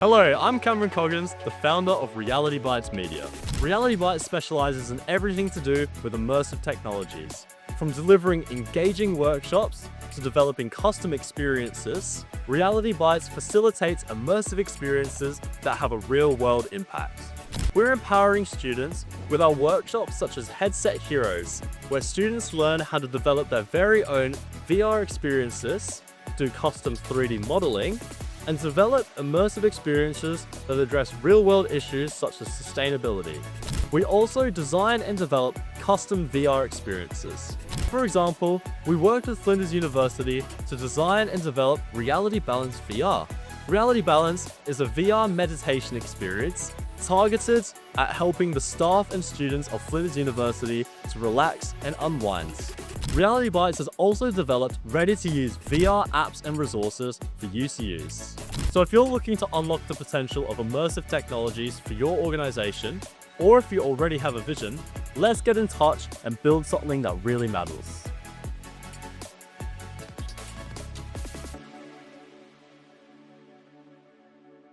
Hello, I'm Cameron Coggins, the founder of Reality Bytes Media. Reality Bytes specializes in everything to do with immersive technologies. From delivering engaging workshops to developing custom experiences, Reality Bytes facilitates immersive experiences that have a real-world impact. We're empowering students with our workshops such as Headset Heroes, where students learn how to develop their very own VR experiences, do custom 3D modeling, and develop immersive experiences that address real-world issues such as sustainability. We also design and develop custom VR experiences. For example, we worked with Flinders University to design and develop Reality Balance VR. Reality Balance is a VR meditation experience targeted at helping the staff and students of Flinders University to relax and unwind. Reality Bytes has also developed ready-to-use VR apps and resources for you to use. So if you're looking to unlock the potential of immersive technologies for your organization, or if you already have a vision, let's get in touch and build something that really matters.